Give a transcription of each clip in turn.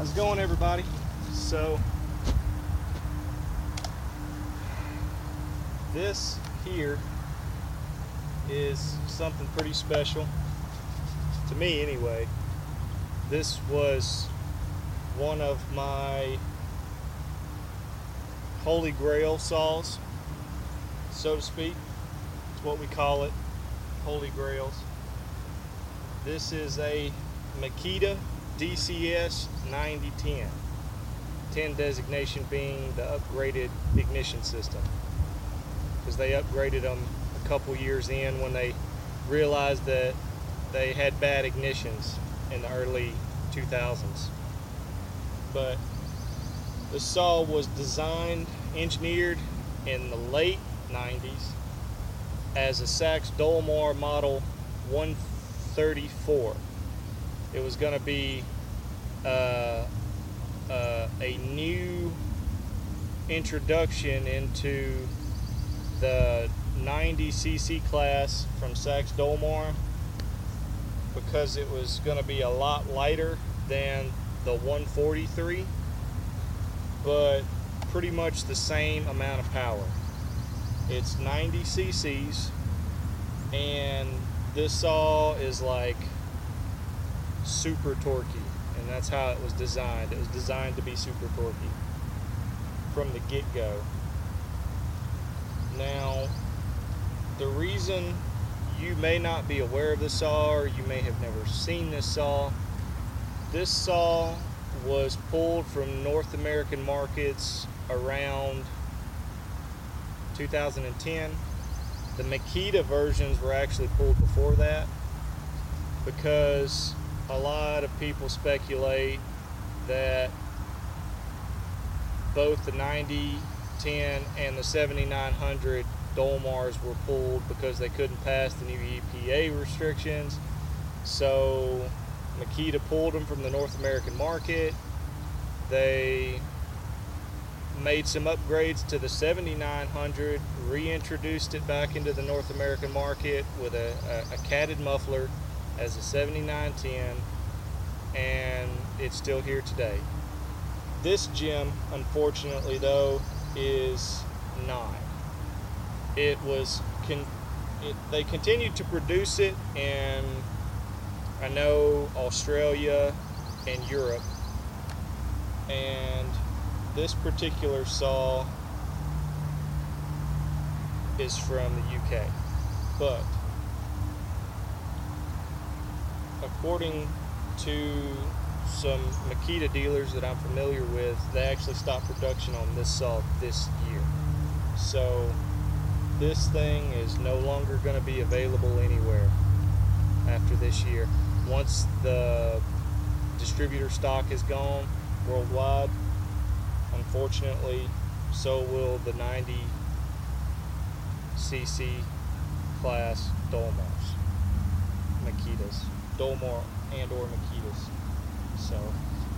How's it going, everybody? So this here is something pretty special to me anyway. This was one of my holy grail saws, so to speak. It's what we call it, holy grails. This is a Makita DCS-9010. 10 designation being the upgraded ignition system, because they upgraded them a couple years in when they realized that they had bad ignitions in the early 2000s. But the saw was designed, engineered in the late 90s as a Saxe-Dolmar model 134. It was going to be a new introduction into the 90cc class from Saxe-Dolmar, because it was going to be a lot lighter than the 143, but pretty much the same amount of power. It's 90 cc's, and this saw is like super torquey, and that's how it was designed. It was designed to be super torquey from the get-go. Now, the reason you may not be aware of this saw, or you may have never seen this saw was pulled from North American markets around 2010. The Makita versions were actually pulled before that, because a lot of people speculate that both the 9010 and the 7900 Dolmars were pulled because they couldn't pass the new EPA restrictions. So Makita pulled them from the North American market. They made some upgrades to the 7900, reintroduced it back into the North American market with a catted muffler as a 7910, and it's still here today. This gem, unfortunately though, is not. It was they continued to produce it in, I know, Australia and Europe, and this particular saw is from the UK, but according to some Makita dealers that I'm familiar with, they actually stopped production on this saw this year. So this thing is no longer going to be available anywhere after this year. Once the distributor stock is gone worldwide, unfortunately, so will the 90cc class Dolmars, Makitas, Dolmar and or Makitas. So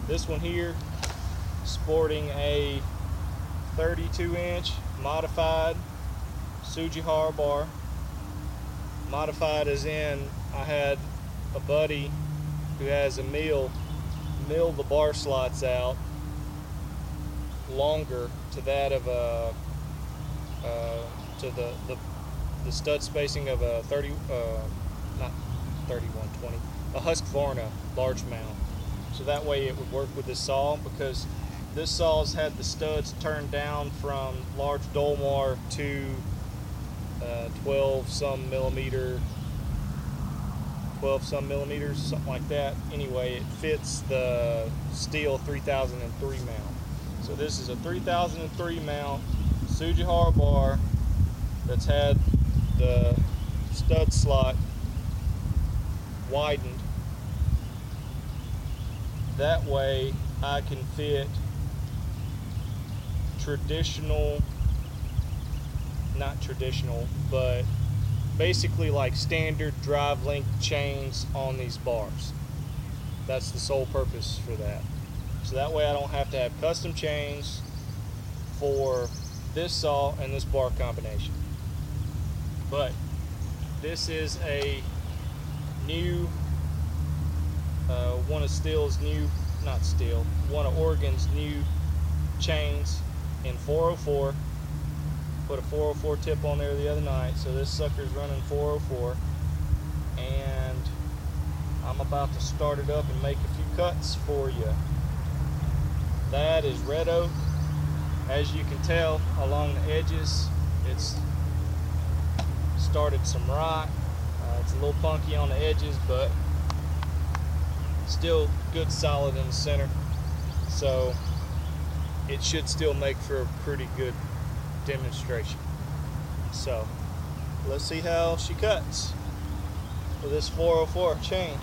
this one here, sporting a 32-inch modified Sujihara bar. Modified as in, I had a buddy who has a mill the bar slots out longer to that of a to the stud spacing of a 30 not 3120, a Husqvarna large mount, so that way it would work with this saw, because this saw's had the studs turned down from large Dolmar to 12 some millimeters, something like that. Anyway, it fits the steel 3003 mount. So this is a 3003 mount Sujihara bar that's had the stud slot widened. That way I can fit not traditional, but basically like standard drive length chains on these bars. That's the sole purpose for that. So that way I don't have to have custom chains for this saw and this bar combination. But this is a new one of Stihl's new not steel, one of Oregon's new chains in 404. Put a 404 tip on there the other night, so this sucker's running 404, and I'm about to start it up and make a few cuts for you. That is red oak. As you can tell along the edges, it's started some rot. It's a little punky on the edges, but still good solid in the center, so it should still make for a pretty good demonstration. So let's see how she cuts with this 404 chain.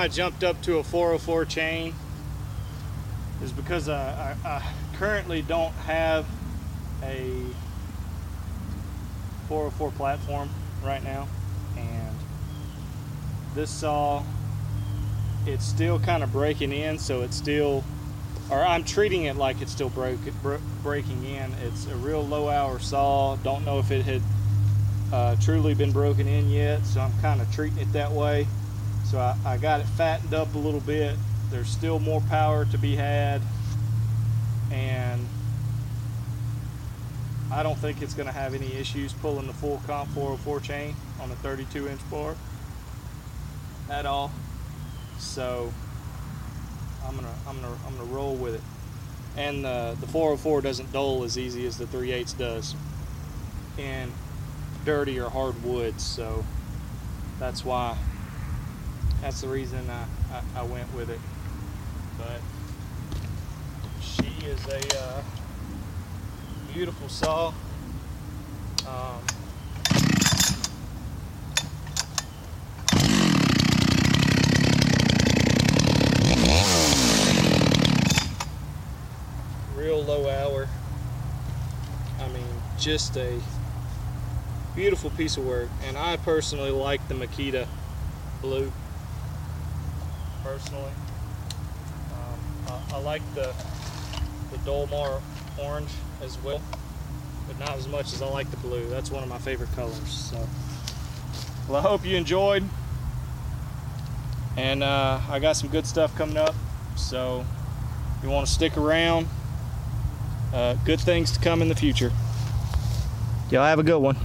I jumped up to a 404 chain is because I currently don't have a 404 platform right now, and this saw, it's still kind of breaking in, so it's still, or I'm treating it like it's still breaking in. It's a real low hour saw. Don't know if it had truly been broken in yet, so I'm kind of treating it that way. So I got it fattened up a little bit. There's still more power to be had, and I don't think it's going to have any issues pulling the full comp 404 chain on a 32-inch bar at all. So I'm gonna roll with it. And the 404 doesn't dull as easy as the 3/8 does in dirty or hard woods, so that's why. That's the reason I went with it. But she is a beautiful saw. Real low hour. I mean, just a beautiful piece of work. And I personally like the Makita blue. Personally, I like the Dolmar orange as well, but not as much as I like the blue. That's one of my favorite colors. So, well, I hope you enjoyed, and I got some good stuff coming up. So, if you want to stick around, good things to come in the future. Y'all have a good one.